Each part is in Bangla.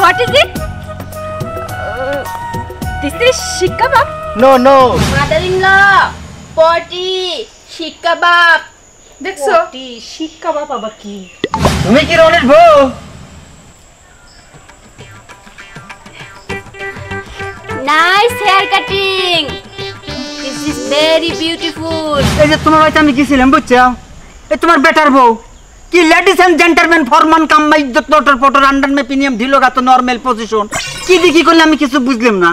What is it? This is shish kebab. No, no. Mother-in-law, potty, shish kebab. দেখছো? potty শিক কাবাব আবার কি? তুমি কি রনির বউ? Nice hair cutting. This is very beautiful. এই যে তোমার বাড়িতে আমি গেছিলাম বুঝছো? এই তোমার বেটার বউ কি লেডিস এন্ড জেন্টলম্যান ফরমান কাম্মা ইজ্জত লটর পটর আন্ডার মে প্রিমিয়াম ঢিলোগা তো নরমাল পজিশন কি দেখি করলে আমি কিছু বুঝলাম না।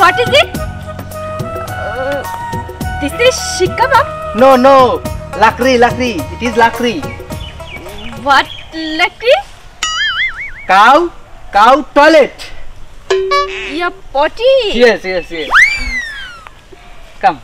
What is it? This is shish kebab. No, no. Lakri, lakri. It is lakri. What lakri? Cow toilet. Your potty. Yes, yes, yes. Come.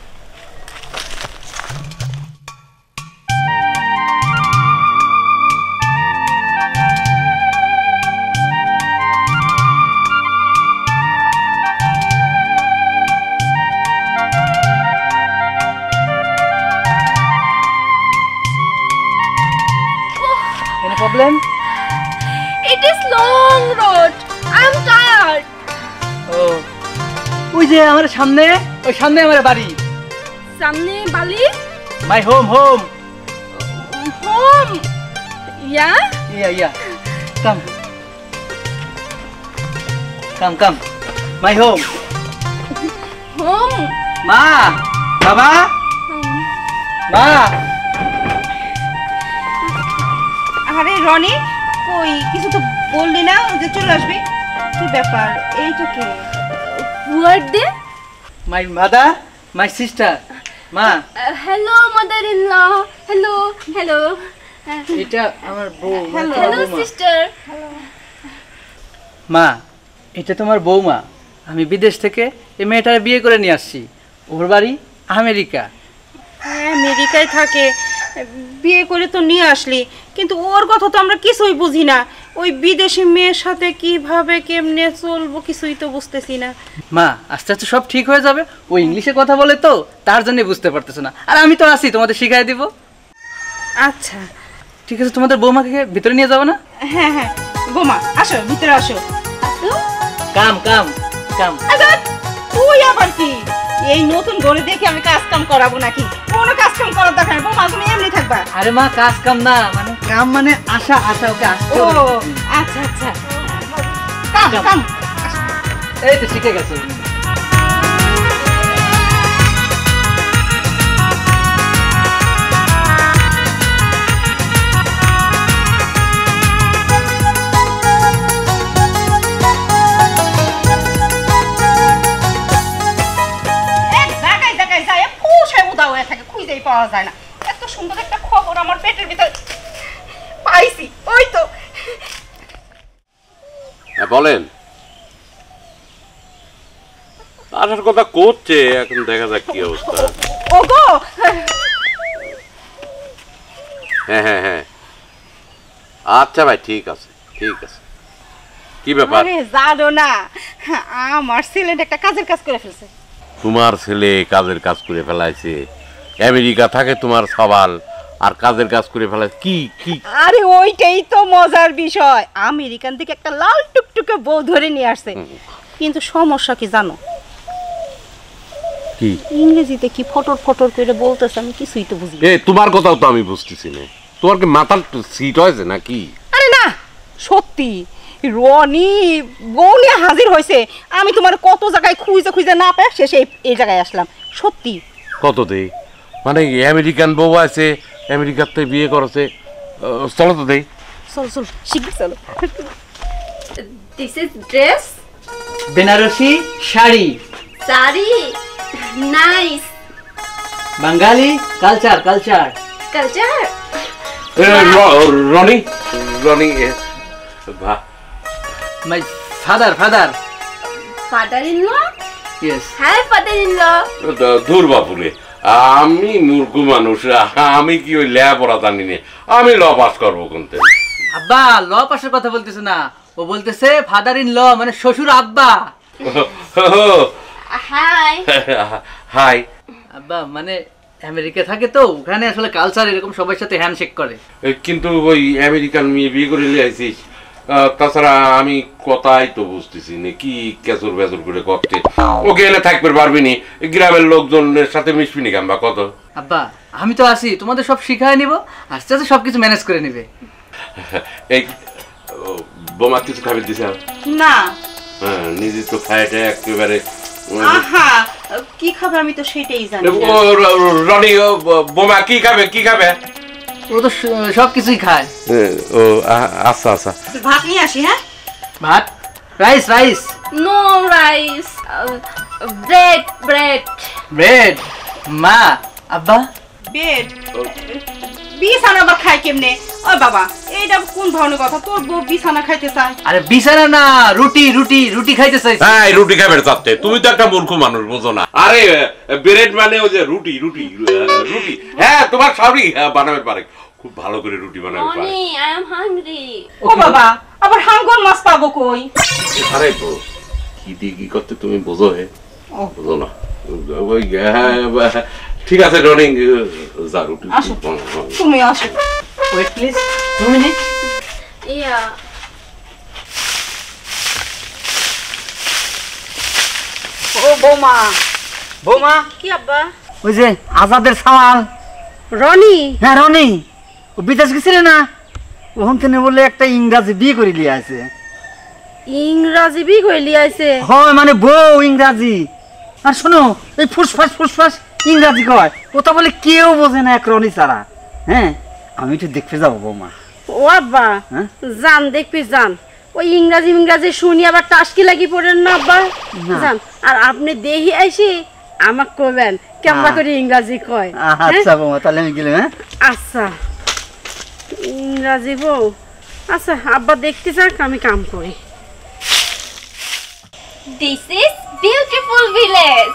Any problem? It is long road. I am tired. Oh. ওই যে আমার সামনে আমার বাড়ি। সামনে বালি? My home. Home. Yeah? Yeah. Come. My home. Home. মা, বাবা, মা। আরে রনি কই কিছু তো বললি না যে চলে আসবি কি ব্যাপার এইটা কে Who are they? My mother, my sister. মা, Hello, mother-in-law. Hello. এটা আমার বউ। Hello, sister. মা, এটা তোমার বৌমা। আমি বিদেশ থেকে এই মেয়েটার বিয়ে করে নিয়ে আসছি। ওর বাড়ি আমেরিকা। হ্যাঁ আমেরিকায় থাকে বিয়ে করে তো নিয়ে আসলি কিন্তু ওর কথা তো আমরা কিছুই বুঝি না ওই বিদেশি মেয়ের সাথে কিভাবে কেমনে চলবো কিছুই তো বুঝতেছি না মা, আস্তে আস্তে সব ঠিক হয়ে যাবে। ও ইংলিশে কথা বলে তো তার জন্য বুঝতে পারতেছে না। আর আমি তো আছি, তোমাদের শিখাই দিব। আচ্ছা ঠিক আছে, তোমাদের বৌমাকে ভিতরে নিয়ে যাবো না? হ্যাঁ বোমা আসো ভিতরে আসো কাম আচ্ছা তুই আবার কি এই নতুন ঘরে দেখে আমি কাজ কাম করাবো নাকি কোনো কাজ কাম করার দরকার নেই বোমা তুমি এমনি থাকবা আরে মা, কাজ কাম না, মানে কাম মানে আশা ওকে আসতে ও হবে। আচ্ছা কাম এই তো শিখে গেছো। পাওয়া যায় না এত সুন্দর একটা খবর আমার পেটের ভিতর পাইছি ওই তো বলেন আসার কথা করছে এখন দেখা যাক কি অবস্থা ওগো হ্যাঁ আচ্ছা ভাই ঠিক আছে কি ব্যাপার আরে জানো না আমার ছেলেটা একটা কাজের কাজ করে ফেলছে তোমার ছেলে কাজের কাজ করে ফেলাইছে আমেরিকা থাকে তোমার সওয়াল আর কাজের কাজ করে ফেলাইছে কি আরে ওইটাই তো মজার বিষয় আমেরিকান থেকে একটা লাল টুকটুকে বউ ধরে নিয়ে আসছে কিন্তু সমস্যা কি জানো কি ইংরেজিতে কি ফটর করে বলতেছে আমি কিছুই তো বুঝি তোমার কথাও তো আমি বুঝতেছি না তোমার কি মাথার সিট হয়েছে নাকি আরে না সত্যি রনি বউ নিয়ে হাজির হয়েছে আমি তোমার কত জায়গায় খুঁজে না পেয়ে শেষে এই জায়গায় আসলাম সত্যি কত দেই মানে আমেরিকান বউ আছে আমেরিকাতে বিয়ে করেছে চলো তো দেই চল শিগগির চলো This is dress. Benarasi sari, Sari. Nice. Bengali culture. Culture. Roni বাহ my father Father-in-law? Yes Hi, father-in-law. ধুর বাপুরে, আমি মূর্খ মানুষ, আমি কি ওই লেখাপড়া জানি না, আমি ল পাস করবো কোনতে? আব্বা ল পাশের কথা বলতেছে না, ও বলতেছে ফাদার ইন ল মানে শ্বশুর আব্বা। Hi. হাই। আব্বা মানে আমেরিকা থাকে তো, ওখানে আসলে কালচার এরকম সবার সাথে হ্যান্ডশেক করে। কিন্তু ওই আমেরিকান মেয়ে বিয়ে করে নিয়ে আইছিস, তাছাড়া আমি কথাই তো বুঝতেছি না, কি কেচর বেচর করে করতে। ওকে এনে থাকবে পারবি নি, গ্রামের লোকজনের সাথে মিশবি নি কাম্বা কত? আব্বা আমি তো আছি, তোমাদের সব শিখাই নিব, আস্তে আস্তে সবকিছু ম্যানেজ করে নিবে। এই বোমা কিছু খাবে দিছে? না। হ্যাঁ, নিজে তো খাইটা একেবারে। আহা, কি খাবে আমি তো সেটাই জানি না। রনি, বোমা কি খাবে, কি খাবে? ও তো সবকিছুই খায়। ও আচ্ছা আচ্ছা। ভাত নিয়ে আসি। হ্যাঁ, ভাত, rice rice. No rice. Bread, bread. Bread. মা আব্বা বেড বিছানা আবার খাই কেমনে? ওই বাবা, এইটা কোন ধরনের কথা? তোর বউ বিছানা খাইতে চায়? আরে বিছানা না, রুটি রুটি রুটি খাইতে চাই। হ্যাঁ, রুটি খাবে চাচ্ছে, তুমি তো একটা মূর্খ মানুষ, বোঝো না। আরে ব্রেড মানে ওই যে রুটি রুটি রুটি। হ্যাঁ, তোমার শাশুড়ি বানাবে পারে, খুব ভালো করে রুটি বানাবে পারে। Ronnie, I am hungry. ও বাবা, আবার হাঙ্গর মাছ পাবো কই? আরে তো কি দিয়ে কি করতে তুমি বোঝো, হে বোঝো না। ওই ঠিক আছে রনিং, যা রুটি আসো, তুমি আসো। Wait please 2 minute. Yeah. ও বৌমা। বৌমা, কি আব্বা? ওই যে আজাদের সাওয়াল রনি? হ্যাঁ রনি, ও বিদেশ গেছিলে না, ওখান থেকে বলে একটা ইংরাজি বিয়ে করে নিয়ে আছে। ইংরাজি বি কইলি আইছে। হয় মানে বউ ইংরাজি। আর শোনো, এই ফুসফাস ফুসফাস ইংরাজি কয়, ওটা বলে কেউ বোঝে না এক রনি ছাড়া। হ্যাঁ, আমি একটু দেখতে যাবো বৌমা। ও আব্বা, হ্যাঁ? জান দেখবি জান। ওই ইংরাজি শুনি আবার টাস্কি লাগি পড়েন না আব্বা। না। জান, আর আপনি দেহি আইসি আমাক কইবেন কেমন করে ইংরাজি কয়। আচ্ছা বৌমা, তাহলে আমি গেলাম। হ্যাঁ আচ্ছা, ইংরাজি বউ। আচ্ছা আব্বা দেখতে যাক, আমি কাম করি। This is beautiful village.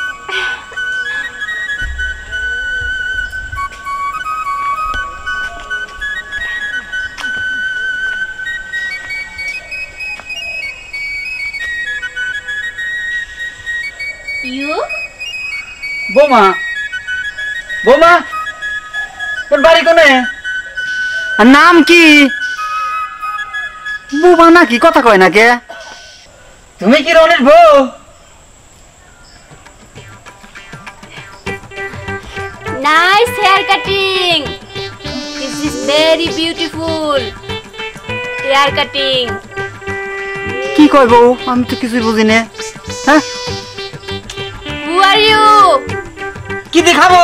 You? বৌমা, বৌমা, তোর বাড়ি কোনে? আর নাম কি? বৌমা নাকি কথা কয় না কে? তুমি কি রনির বউ? Nice hair cutting. This is very beautiful. Hair cutting. কি কয় বউ? আমি তো কিছুই বুঝি না। হ্যাঁ, Who are you? কি দেখাবো?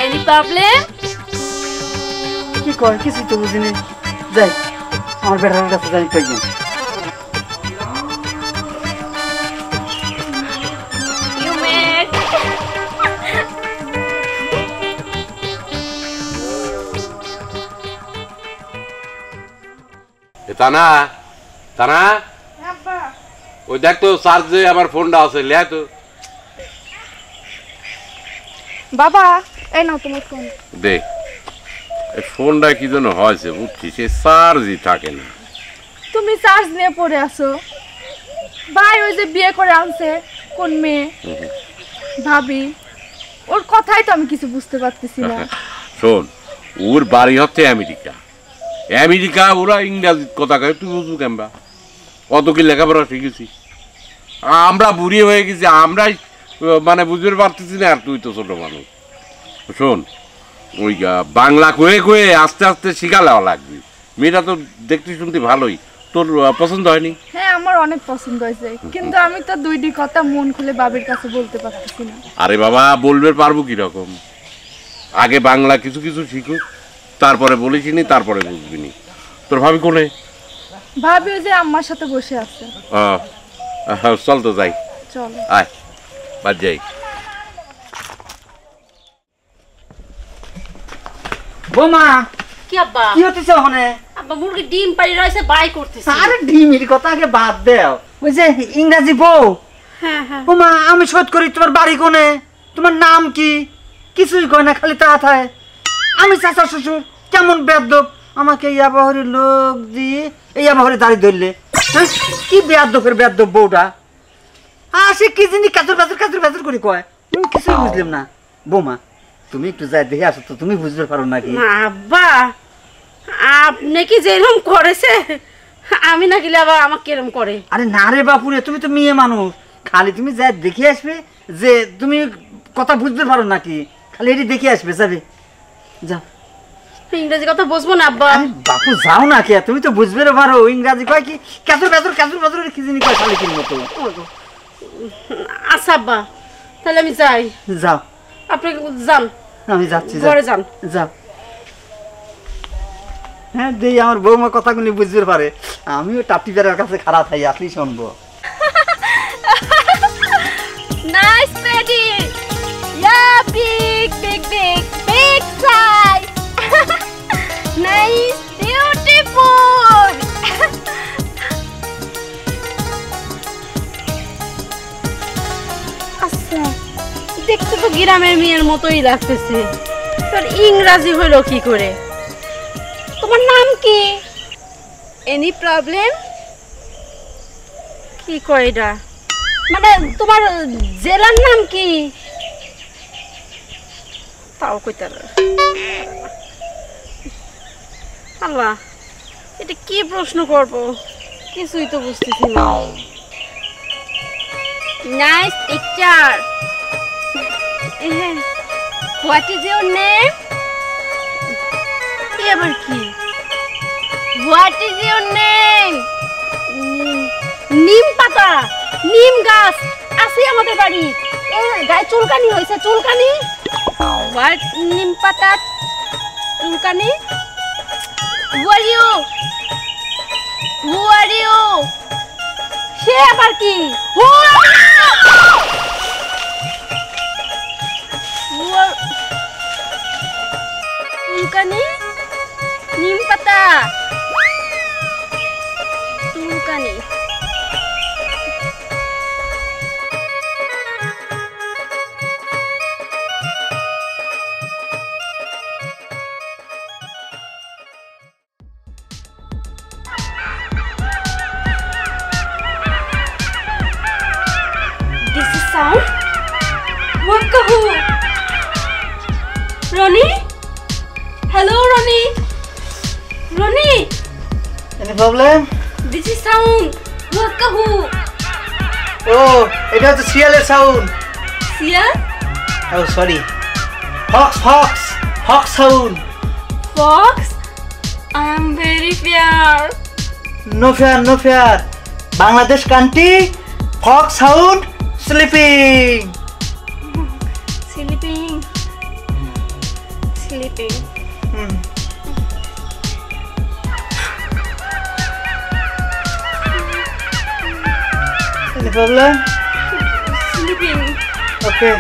Any problem? কি কয় কিছুই তো বুঝি না। যাই আমার বেটার কাছে যাই কয়েকদিন। You mad? তানা, তানা, ওই দেখ তো চার্জে আমার ফোনটা আছে, লে তো। বাবা, এই নাও তোমার ফোন। দেখ, এই ফোনটা কি জন্য হয়েছে বুঝছি, সে চার্জই থাকে না। তুমি চার্জ নিয়ে পড়ে আছো। ভাই ওই যে বিয়ে করে আনছে, কোন মেয়ে ভাবি, ওর কথাই তো আমি কিছু বুঝতে পারতেছি না। শোন, ওর বাড়ি হচ্ছে আমেরিকা। আমেরিকা ওরা ইংরাজি কথা কয়, তুই বুঝবো কেমবা? অত কি লেখাপড়া শিখেছি? আমরা বুড়ি হয়ে গেছি, আমরাই মানে বুঝতে পারতেছি না, আর তুই তো ছোট মানুষ। শোন, ওই বাংলা কয়ে কয়ে আস্তে আস্তে শিখালেও লাগবে। মেয়েটা তো দেখতে শুনতে ভালোই, তোর পছন্দ হয়নি? হ্যাঁ আমার অনেক পছন্দ হয়েছে, কিন্তু আমি তো দুইটি কথা মন খুলে বাবির কাছে বলতে পারতেছি না। আরে বাবা, বলবে পারবো কিরকম? আগে বাংলা কিছু কিছু শিখুক, তারপরে বলিসিনি, তারপরে বুঝবিনি। তোর ভাবি কোনে? ভাবি ওই যে আম্মার সাথে বসে আছে। চল তো যাই, চলো। আয় বাদ যাই। বৌমা, কি আব্বা? কি হতেছে ওখানে? আব্বা মুরগি ডিম পাড়ি রয়েছে, বাই করতেছে। আরে ডিমের কথা আগে বাদ দেও। ওই যে ইংরাজি বউ, হ্যাঁ হ্যাঁ ওমা আমি শোধ করি তোমার বাড়ি কোনে, তোমার নাম কি, কিছুই কয় না, খালি তা থায়। আমি চাচা শ্বশুর কেমন বেয়াদব, আমাকে এই আবহাওয়ার লোক দিয়ে এই আবহাওয়ারে দাঁড়ি ধরলে। হ্যাঁ কি বেয়াদবের বেয়াদব বউটা, সে কি জিনিস কাচুর কাচুর করে কয়, কিছুই বুঝলাম না। বৌমা তুমি একটু যাই দেখে আসো তো, তুমি বুঝতে পারো নাকি? না আব্বা, আপনি কি যেরকম করেছে আমি না গেলে আবার আমাকে এরকম করে? আরে না রে বাপুরে, তুমি তো মেয়ে মানুষ, খালি তুমি যাই দেখে আসবে, যে তুমি কথা বুঝতে পারো নাকি, খালি এটি দেখে আসবে, যাবে যাও। ইংরেজি কথা বুঝবো না আব্বা। আরে বাপু যাও না কে, তুমি তো বুঝবে পারো ইংরাজি কয় কি, কাচুর কি জিনিস কয় খালি কিন মতো। আচ্ছা আব্বা, তাহলে আমি যাই। যাও, আপনি যান, আমি যাচ্ছি, ঘরে যান। যাও। হ্যাঁ দেই আমার বৌমা কথাগুলি বুঝতে পারে, আমিও টাপটি বেড়ার কাছে খারাপ হই, আপনি শুনবো। Nice, Freddy. Yeah, big size. Nice, beautiful. আচ্ছা, দেখতে তো গ্রামের মেয়ের মতোই লাগতেছে, তোর ইংরাজি হলো কি করে? তোমার নাম কি? Any problem? কি কয় এটা? মানে তোমার জেলার নাম কি? তাও কইতে আল্লাহ, এটা কি প্রশ্ন করব, কিছুই তো বুঝতেছি না। Nice picture. What is your name? কি আবার কি? What is your name? নিম পাতা, নিম গাছ আছে আমাদের বাড়ি। গায়ে চুলকানি হয়েছে, চুলকানি। What nim patat? Tulkani? Who are you? Who are you? সে আবার কি? Who are you? Who are... Tulkani? Nim pata? Tulkani? Sound? Wakahoo! Ronnie? Hello, Ronnie? Ronnie? Any problem? This is sound. Wakahoo! ও এটা হচ্ছে শিয়ালের সাউন্ড। Seal? ও sorry, hawk sound. Fox? I am very fair. No fair, Bangladesh country, hawk sound, sleeping. Sleeping. Sleeping. Any problem? Sleeping. Okay.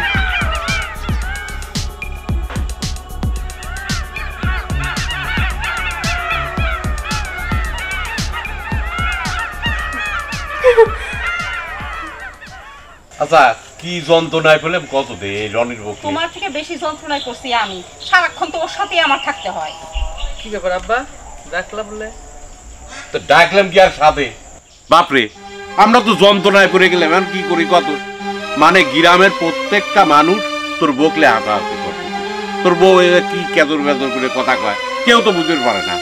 আচ্ছা কি যন্ত্রণায় পেলাম কত দে এই রনির বউকে। তোমার থেকে বেশি যন্ত্রণায় করছি আমি, সারাক্ষণ তো ওর সাথেই আমার থাকতে হয়। কি ব্যাপার আব্বা, ডাকলা বলে? তো ডাকলাম কি আর সাথে, বাপরে আমরা তো যন্ত্রণায় পড়ে গেলাম, এখন কি করি কত, মানে গ্রামের প্রত্যেকটা মানুষ তোর বউকে হাঁটাহাঁটি করতে, তোর বউ কি কেদর বেদর করে কথা কয়, কেউ তো বুঝতে পারে না।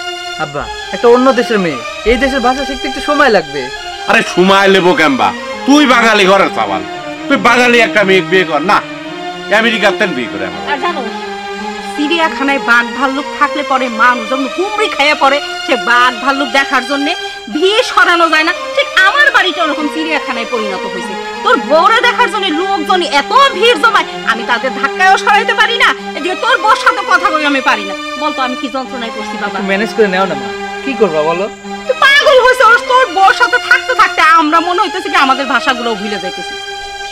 আব্বা একটা অন্য দেশের মেয়ে, এই দেশের ভাষা শিখতে একটু সময় লাগবে। আরে সময় লেবো কেমবা, তুই বাঙালি ঘরের চাবাল, তুই বাঙালি একটা মেয়ে বিয়ে কর না, আমেরিকার তেন বিয়ে করে আমার। আর জানো, চিড়িয়াখানায় বাঘ ভাল্লুক থাকলে পরে মানুষ যখন হুমড়ি খাইয়ে পড়ে, সে বাঘ ভাল্লুক দেখার জন্য ভিড় সরানো যায় না, ঠিক আমার বাড়িটা ওরকম চিড়িয়াখানায় পরিণত হয়েছে। তোর বউরে দেখার জন্য লোকজন এত ভিড় জমায়, আমি তাদের ধাক্কায়ও সরাইতে পারি না, এদিকে তোর বউর সাথে কথা কই আমি পারি না। বলতো আমি কি যন্ত্রণায় করছি বাবা? ম্যানেজ করে নেও না মা, কি করবা বলো? তুই পাগল হয়েছে, তোর বউর সাথে থাকতে থাকতে আমরা মনে হইতেছে কি আমাদের ভাষাগুলো ভুলে যাইতেছি।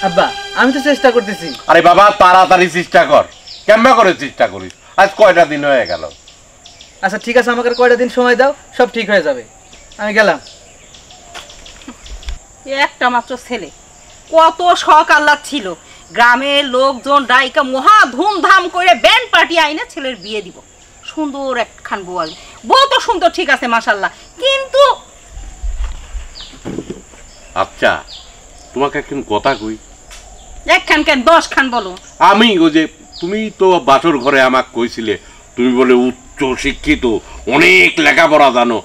আব্বা আমি তো চেষ্টা করতেছি। আরে বাবা তাড়াতাড়ি চেষ্টা কর, কেমবা করে চেষ্টা করিস, আজ কয়টা দিন হয়ে গেল। আচ্ছা ঠিক আছে, আমাকে কয়টা দিন সময় দাও, সব ঠিক হয়ে যাবে। আমি গেলাম। একটা মাত্র ছেলে, কত শখ আহ্লাদ ছিল, গ্রামের লোকজন ডাইকা মহা ধুমধাম করে ব্যান্ড পার্টি আইনে ছেলের বিয়ে দিব, সুন্দর একখান বউ আসবে। বউ তো সুন্দর, ঠিক আছে মাশাল্লাহ, কিন্তু আচ্ছা তোমাকে একখান কথা কই। একখান কেন 10 খান বলো। আমি ওই যে তুমি তো বাসর ঘরে আমাকে কইছিলে তুমি বলে উচ্চ শিক্ষিত, অনেক লেখাপড়া জানো,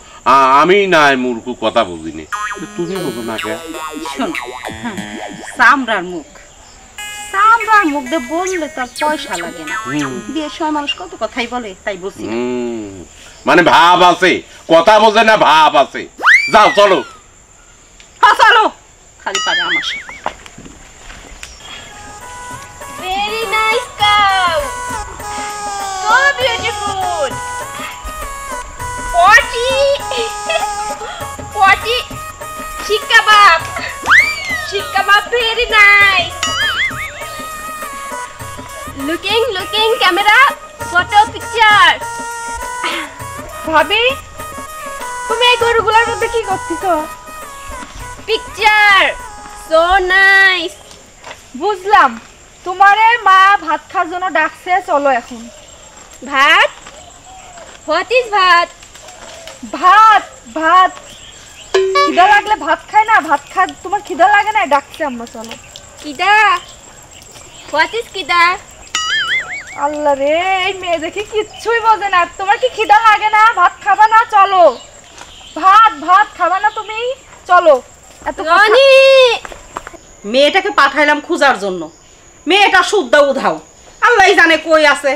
আমি না মূর্খ কথা বুঝিনি, তুমি বলো না কে? শোনো, চামড়ার মুখ, চামড়ার মুখ দিয়ে বললে তার পয়সা লাগে না। বিয়ের সময় মানুষ কত কথাই বলে, তাই বলছি। মানে ভাব আছে, কথা বোঝে না, ভাব আছে। যাও চলো। হ্যাঁ চলো, খালি পারে আমার সাথে। Very nice cow. So beautiful. Potty. Potty. Chick kebab. Chick kebab very nice. Looking camera. Photo picture. ভাবি, তুমি এই গরুগুলোর মধ্যে কি করতেছো? Picture. So nice. বুঝলাম, তোমারে মা ভাত খাওয়ার জন্য ডাকছে, চলো এখন। ভাত? What is ভাত? ভাত ভাত খিদা লাগলে ভাত খায় না? ভাত খা, তোমার খিদা লাগে না? ডাকছে আমরা, চলো। কিদা? What is কিদা? আল্লাহ রে, এই মেয়ে দেখি কিচ্ছুই বোঝে না। তোমার কি খিদা লাগে না? ভাত খাবা না? চলো। ভাত খাবা না তুমি? চলো। এত রনি! মেয়েটাকে পাঠাইলাম খোঁজার জন্য, মেয়েটা শুদ্ধ উধাও, আল্লাহ জানে কই আছে।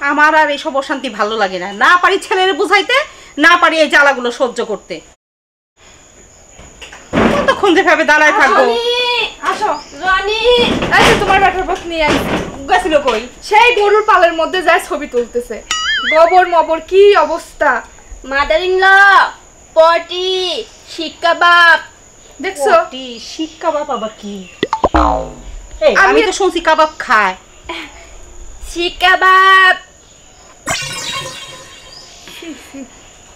আমার আর এইসব অশান্তি ভালো লাগে না, না পারি ছেলের বুঝাইতে, না পারি এই জ্বালাগুলো সহ্য করতে। কতক্ষণ যেভাবে দাঁড়ায় থাকবো। আসো। রনি! এই যে তোমার ব্যাটার পত্নী আইছে। গেছিল কই? সেই গরুর পালের মধ্যে যায় ছবি তুলতেছে। গোবর মবর কি অবস্থা মাদার ইন ল, পটি, শিক কাবাব। দেখছো? পটি, শিক কাবাব আবার কি? এই আমি তো শুনছি কাবাব খায়। শিক কাবাব।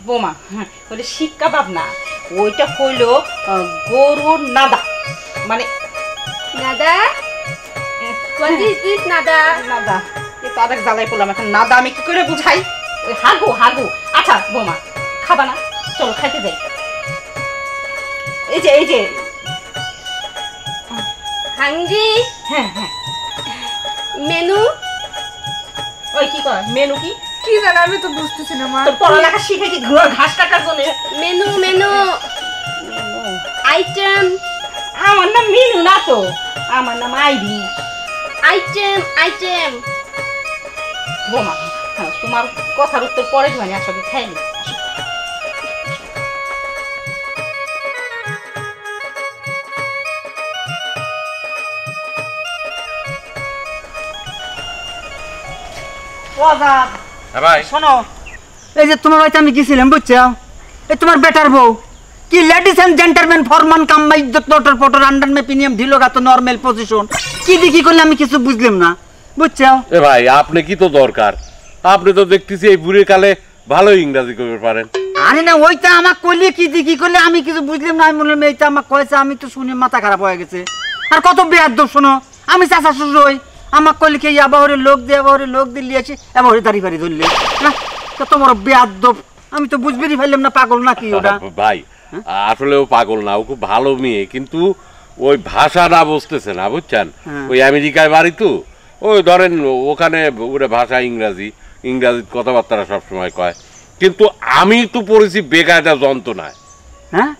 বোমা, ওটা শিক কাবাব না, ওইটা হইলো গরুর নাদা, মানে নাদা? What is this নাদা? নাদা। এ তো আরেক জ্বালাই পড়লাম, এখন নাদা আমি কি করে বুঝাই? হাগু। আচ্ছা বোমা, খাবা না? চলো খাইতে যাই। এই যে হাংরি? হ্যাঁ মেনু? ওই কি কয় মেনু? কি জানো, আমি তো বুঝতেছি না মা। তোর পড়ালেখা শিখে কি ঘাস কাটার জন্য? Menu item. আমার নাম মিনু না তো, আমার নাম আইভি। আইটেম। বোমা, তোমার কথার উত্তর পরে মানে আসলে খাইনি। ভাই শোনো, এই যে তোমার হয়তো আমি গেছিলাম, বুঝছো? এই তোমার বেটার বউ কি লেডিস এন্ড জেন্টলম্যান ফরমান কাম্মা ইজ্জত লটর পটর আন্ডার মে প্রিমিয়াম ঢিলো গাতো নরমাল পজিশন কি দেখি করলে আমি কিছু বুঝলাম না, বুঝছো? এ ভাই আপনি কি তো দরকার, আপনি তো দেখতেছি এই বুড়ি কালে ভালো ইংরেজি কইতে পারেন। আরে না, ওইটা আমাকে কইলে কি দেখি করলে আমি কিছু বুঝলাম না। আমি মনে হয় এইটা আমাকে কয়েছে, আমি তো শুনে মাথা খারাপ হয়ে গেছে। আর কত বেয়াদব শোনো, আমি চাচা শ্বশুর হই, আমাকে কইলে কি আবাহরে লোক দিয়ে আসি, আবাহরে দাড়ি ফাড়ি ধরলে না, কত বড় বেয়াদব। আমি তো বুঝবেই পারলাম না, পাগল নাকি ওটা? ভাই আসলে ও পাগল না, ও খুব ভালো মেয়ে, কিন্তু ওই ভাষাটা বুঝতেছে না, বুঝছেন? ওই আমেরিকায় বাড়ি তো, ওই ধরেন ওখানে ওরা ভাষা ইংরাজি কথাবার্তা সবসময় কয়, কিন্তু আমি তো পড়েছি বেকায়দা যন্ত্রণায়। হ্যাঁ,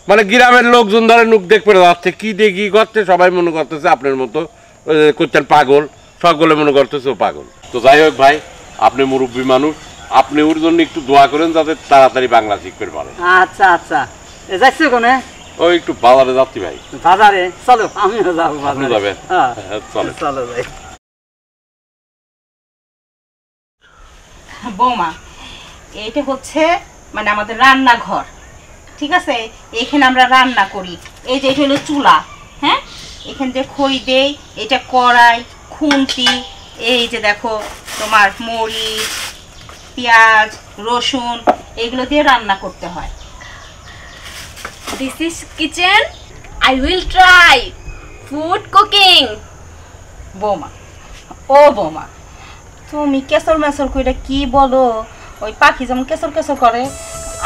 মানে গ্রামের লোকজন ধরেন মুখ দেখতে যাচ্ছে, কি দেখি করছে, সবাই মনে করতেছে আপনার মতো করছেন পাগল, সকলে মনে করতেছে ও পাগল। তো যাই হোক ভাই, আপনি মুরব্বী মানুষ, আপনি ওর জন্য একটু দোয়া করেন যাতে তাড়াতাড়ি বাংলা শিখতে পারে। আচ্ছা যাচ্ছি কোনে? ও একটু বাজারে যাচ্ছি ভাই। বাজারে? চলো, আমিও যাবো আপনি বাজারে। যাবেন? চলো যাই। বৌমা, এইটা হচ্ছে মানে আমাদের রান্নাঘর, ঠিক আছে? এখানে আমরা রান্না করি। এই যে এটা হলো চুলা, হ্যাঁ, এখান থেকে খড়ি দেই, এটা কড়াই, খুন্তি, এই যে দেখো তোমার মরিচ, পেঁয়াজ, রসুন, এগুলো দিয়ে রান্না করতে হয়। This is kitchen. I will try. Food darling. বৌমা, ও বৌমা, তুমি কেসর মেসর কইরা কি বলো? ওই পাখি যেমন কেসর কেসর করে,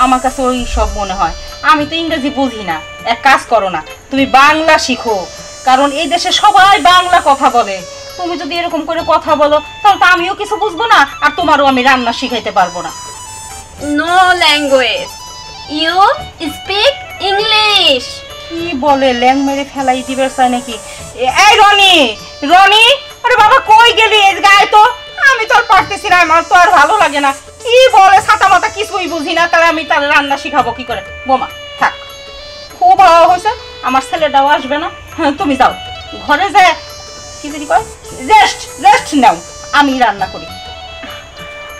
আমার কাছে ওই সব মনে হয়। আমি তো ইংরেজি বুঝি না। এক কাজ করো না, তুমি বাংলা শিখো, কারণ এই দেশে সবাই বাংলা কথা বলে। তুমি যদি এরকম করে কথা বলো তাহলে তো আমিও কিছু বুঝবো না, আর তোমারও আমি রান্না শিখাইতে পারবো না। No language. You speak English. কি বলে, ল্যাং মেরে ফেলাই দিবে চাই নাকি? এই রনি, রনি, আরে বাবা কই গেলি? এই গায়ে তো আমি তো আর পারতেছি না, আমার তো আর ভালো লাগে না। কি বলে ছাতা মাতা কিছুই বুঝি না, তাহলে আমি তাহলে রান্না শিখাবো কি করে? বোমা থাক, খুব ভালো হয়েছে, আমার ছেলেটাও আসবে না। হ্যাঁ, তুমি যাও ঘরে, যে কি যদি কয় রেস্ট রেস্ট নাও, আমি রান্না করি।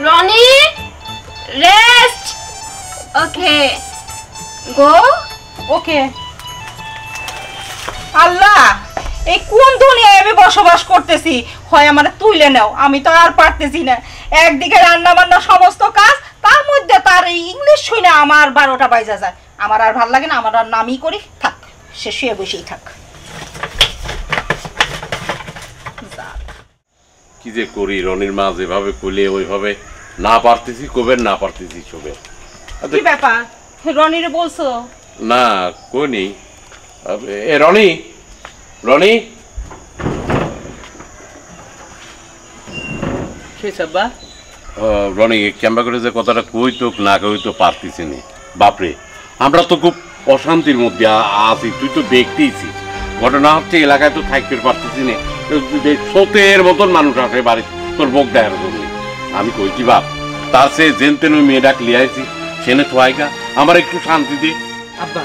Ronnie, rest. Okay. Go. ওকে। আল্লাহ, এই কোন দুনিয়ায় আমি বসবাস করতেছি? হয় আমারে তুইলে নাও, আমি তো আর পারতেছি না। একদিকে রান্না বান্না সমস্ত কাজ, তার মধ্যে তার এই ইংলিশ শুনে আমার 12টা বাজা যায়। আমার আর ভাল লাগে না, আমার আর নামই করি, থাক, সে শুয়ে বসেই থাক। কি যে করি, রনির মা যেভাবে কইলে ওইভাবে না পারতেছি কবের, না পারতেছি সবের। কি ব্যাপার, রনিরে বলছো? না কইনি। এ রনি, রনি, রনি ক্যাম্বা করে যে কথাটা কই তো না কই তো পারতেছি না। বাপরে, আমরা তো খুব অশান্তির মধ্যে আছি, তুই তো দেখতেইছিস। ঘটনা হচ্ছে এলাকায় তো থাকতে পারতেছি না, সতের মতন মানুষ আসে বাড়ি তোর বোক দেখার জন্য। আমি কই কি বাপ, তার সে জেনতেন ওই মেয়েটা লিয়াইছি, সেনে থোয়াইকা আমার একটু শান্তি দি। আব্বা,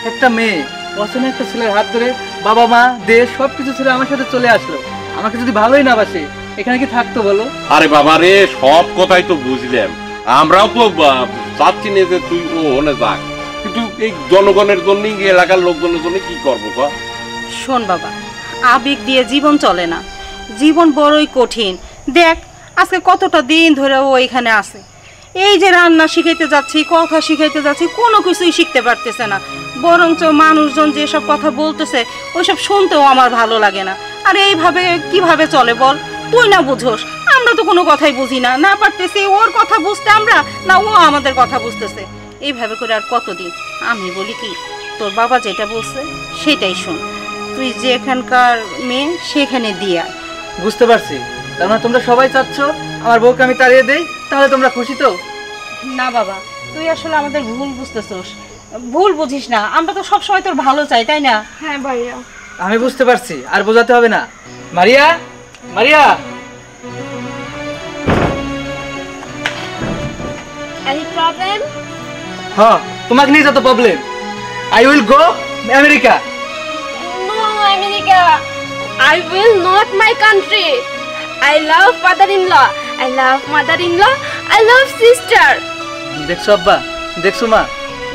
একটা মেয়ে পছন্দ একটা ছেলের হাত ধরে বাবা মা দেশ সবকিছু ছেড়ে আমার সাথে চলে আসলো। আমাকে যদি ভালোই না বাসে, এখানে কি থাকতো বলো? আরে বাবা রে, সব কথাই তো বুঝলাম, আমরাও তো চাচ্ছি না যে তুই ও ওনে যাক, কিন্তু এই জনগণের জন্য, এলাকার লোকজনের জন্য কি করবো? শোন বাবা, আবেগ দিয়ে জীবন চলে না, জীবন বড়ই কঠিন। দেখ আজকে কতটা দিন ধরে ও এখানে আছে, এই যে রান্না শিখাইতে যাচ্ছি, কথা শিখাইতে যাচ্ছি, কোনো কিছুই শিখতে পারতেছে না। বরঞ্চ মানুষজন যেসব কথা বলতেছে ওইসব শুনতেও আমার ভালো লাগে না। আর এইভাবে কিভাবে চলে বল? তুই না বুঝোস, আমরা তো কোনো কথাই বুঝি না, না পারতেছি ওর কথা বুঝতে আমরা, না ও আমাদের কথা বুঝতেছে। এইভাবে করে আর কতদিন? আমি বলি কি, তোর বাবা যেটা বলছে সেটাই শোন, তুই যে এখানকার মেয়ে সেখানে দিয়ে আয়। বুঝতে পারছি, তার মানে তোমরা সবাই চাচ্ছ আমার বউকে আমি তাড়িয়ে দেই, তাহলে তোমরা খুশি তো? না বাবা, তুই আসলে আমাদের ভুল বুঝতেছস। ভুল বুঝিস না, আমরা তো সবসময় তোর ভালো চাই, তাই না? হ্যাঁ ভাইয়া, আমি বুঝতে পারছি, আর বোঝাতে হবে না। মারিয়া, মারিয়া, Any problem? হ্যাঁ তোমাকে নিয়ে যত problem. I will go America. No, America. I will not my country. I love father-in-law. I love mother-in-law. I love sister. দেখছো আব্বা, দেখছো মা,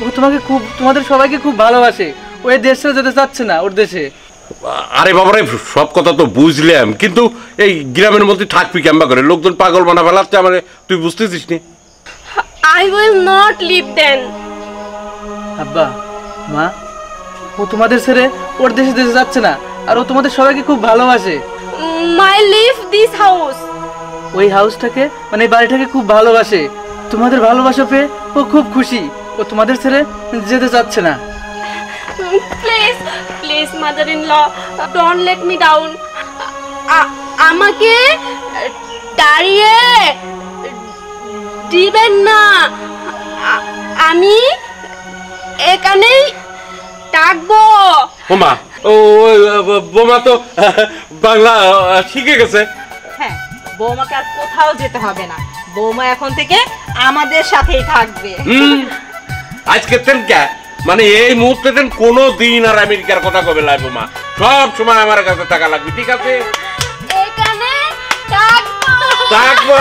ও তোমাকে খুব, তোমাদের সবাইকে খুব ভালোবাসে। ওই দেশ ছেড়ে যেতে চাচ্ছে না ওর দেশে। আরে বাবারে, সব কথা তো বুঝলাম, কিন্তু এই গ্রামের মধ্যে থাকবি কেমবা করে? লোকজন পাগল বানা ফেলাচ্ছে আমারে, তুই বুঝতেছিস নি? I will not leave them. আব্বা, মা, ও তোমাদের ছেড়ে ওর দেশে দেশে যাচ্ছে না, আর ও তোমাদের সবাইকে খুব ভালোবাসে। I leave this house. ওই হাউসটাকে, মানে এই বাড়িটাকে খুব ভালোবাসে। তোমাদের ভালোবাসা পেয়ে ও খুব খুশি। ও তোমাদের ছেড়ে যেতে চাচ্ছে না। Please, please, mother-in-law, don't let me down. আমাকে দাঁড়িয়ে দিবেন না, আমি এখানেই থাকবো। বোমা, ও বোমা তো বাংলা শিখে গেছে। হ্যাঁ, বৌমাকে আর কোথাও যেতে হবে না, বৌমা এখন থেকে আমাদের সাথেই থাকবে। আজকে তেন কে, মানে এই মুহূর্তে তেন কোনো দিন আর আমেরিকার কথা কবে লাই বোমা, সব সময় আমার কাছে টাকা লাগবে, ঠিক আছে? এখানে থাকবো। থাকবো।